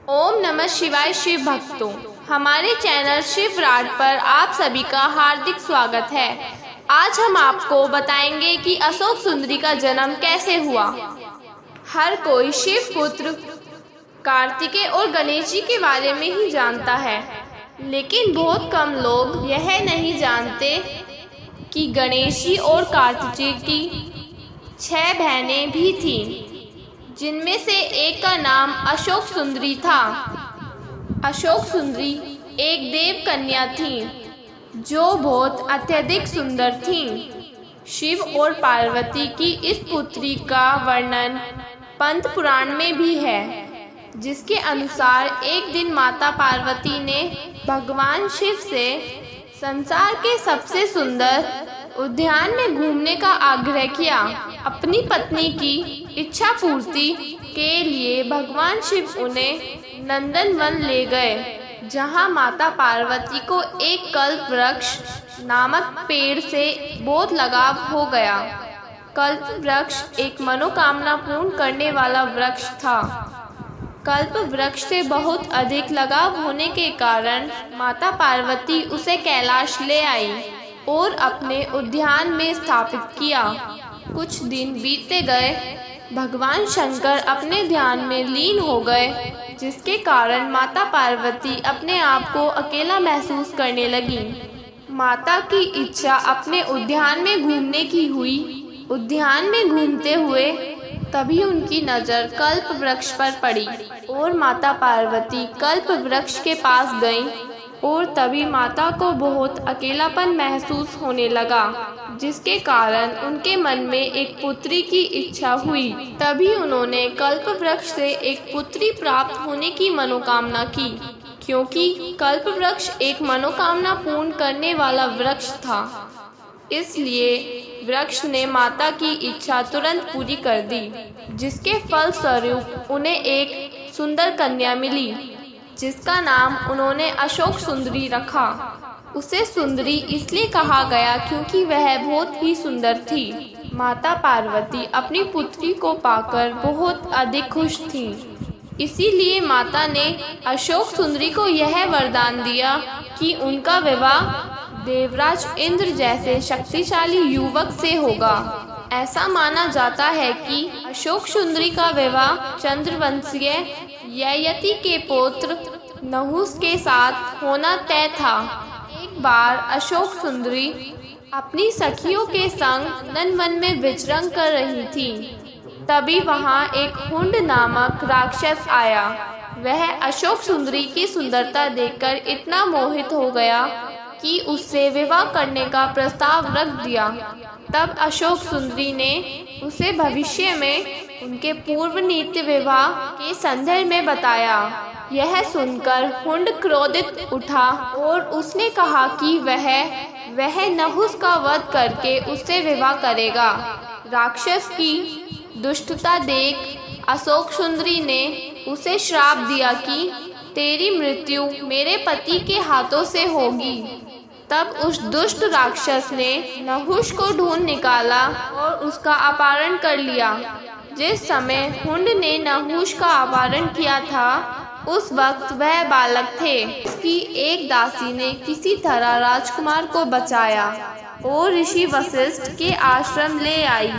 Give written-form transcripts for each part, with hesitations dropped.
ओम नमः शिवाय। शिव भक्तों, हमारे चैनल शिव राट पर आप सभी का हार्दिक स्वागत है। आज हम आपको बताएंगे कि अशोक सुंदरी का जन्म कैसे हुआ। हर कोई शिव पुत्र कार्तिकेय और गणेश जी के बारे में ही जानता है, लेकिन बहुत कम लोग यह नहीं जानते कि गणेश जी और कार्तिकेय की 6 बहनें भी थीं, जिनमें से एक का नाम अशोक सुंदरी था। अशोक सुंदरी एक देव कन्या थी जो बहुत अत्यधिक सुंदर थी। शिव और पार्वती की इस पुत्री का वर्णन पंत पुराण में भी है, जिसके अनुसार एक दिन माता पार्वती ने भगवान शिव से संसार के सबसे सुंदर उद्यान में घूमने का आग्रह किया। अपनी पत्नी की इच्छा पूर्ति के लिए भगवान शिव उन्हें नंदनवन ले गए, जहां माता पार्वती को एक कल्प वृक्ष नामक पेड़ से बहुत लगाव हो गया। कल्प वृक्ष एक मनोकामना पूर्ण करने वाला वृक्ष था। कल्प वृक्ष से बहुत अधिक लगाव होने के कारण माता पार्वती उसे कैलाश ले आई और अपने उद्यान में स्थापित किया। कुछ दिन बीतते गए, भगवान शंकर अपने ध्यान में लीन हो गए, जिसके कारण माता पार्वती अपने आप को अकेला महसूस करने लगी। माता की इच्छा अपने उद्यान में घूमने की हुई। उद्यान में घूमते हुए तभी उनकी नज़र कल्प वृक्ष पर पड़ी और माता पार्वती कल्प वृक्ष के पास गईं और तभी माता को बहुत अकेलापन महसूस होने लगा, जिसके कारण उनके मन में एक पुत्री की इच्छा हुई। तभी उन्होंने कल्प वृक्ष से एक पुत्री प्राप्त होने की मनोकामना की, क्योंकि कल्प वृक्ष एक मनोकामना पूर्ण करने वाला वृक्ष था। इसलिए वृक्ष ने माता की इच्छा तुरंत पूरी कर दी, जिसके फलस्वरूप उन्हें एक सुंदर कन्या मिली, जिसका नाम उन्होंने अशोक सुंदरी रखा। उसे सुंदरी इसलिए कहा गया क्योंकि वह बहुत ही सुंदर थी। माता पार्वती अपनी पुत्री को पाकर बहुत अधिक खुश थी। इसीलिए माता ने अशोक सुंदरी को यह वरदान दिया कि उनका विवाह देवराज इंद्र जैसे शक्तिशाली युवक से होगा। ऐसा माना जाता है कि अशोक सुंदरी का विवाह चंद्रवंशीय ययाति के पुत्र नहुष के साथ होना तय था। एक बार अशोक सुंदरी अपनी सखियों के संग नंदनवन में विचरण कर रही थी। तभी वहां एक हुंड नामक राक्षस आया। वह अशोक सुंदरी की सुंदरता देखकर इतना मोहित हो गया कि उससे विवाह करने का प्रस्ताव रख दिया। तब अशोक सुंदरी ने उसे भविष्य में उनके पूर्व नीति विवाह के संदर्भ में बताया। यह सुनकर हुंड क्रोधित उठा और उसने कहा कि वह नहुष का वध करके उससे विवाह करेगा। राक्षस की दुष्टता देख अशोक सुंदरी ने उसे श्राप दिया कि तेरी मृत्यु मेरे पति के हाथों से होगी। तब उस दुष्ट राक्षस ने नहुष को ढूंढ निकाला और उसका अपहरण कर लिया। जिस समय हुंड ने नहुष का अपहरण किया था, उस वक्त वह बालक थे। उसकी एक दासी ने किसी तरह राजकुमार को बचाया और ऋषि वशिष्ठ के आश्रम ले आई,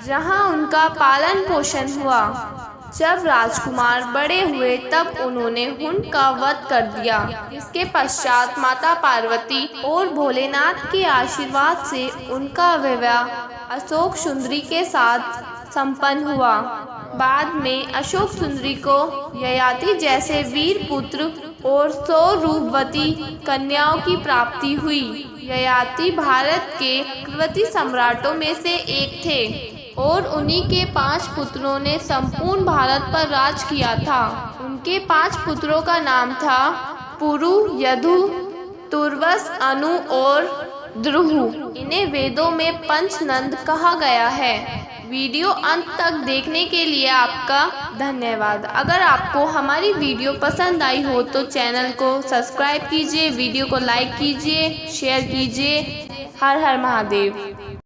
जहां उनका पालन पोषण हुआ। जब राजकुमार बड़े हुए तब उन्होंने हुंड का वध कर दिया। इसके पश्चात माता पार्वती और भोलेनाथ के आशीर्वाद से उनका विवाह अशोक सुंदरी के साथ संपन्न हुआ। बाद में अशोक सुंदरी को ययाति जैसे वीर पुत्र और 100 रूपवती कन्याओं की प्राप्ति हुई। ययाति भारत के कुलवती सम्राटों में से एक थे और उन्हीं के 5 पुत्रों ने संपूर्ण भारत पर राज किया था। उनके 5 पुत्रों का नाम था पुरु, यदु, तुर्वस, अनु और द्रुहु। इन्हें वेदों में पंचनंद कहा गया है। वीडियो अंत तक देखने के लिए आपका धन्यवाद। अगर आपको हमारी वीडियो पसंद आई हो तो चैनल को सब्सक्राइब कीजिए, वीडियो को लाइक कीजिए, शेयर कीजिए। हर हर महादेव।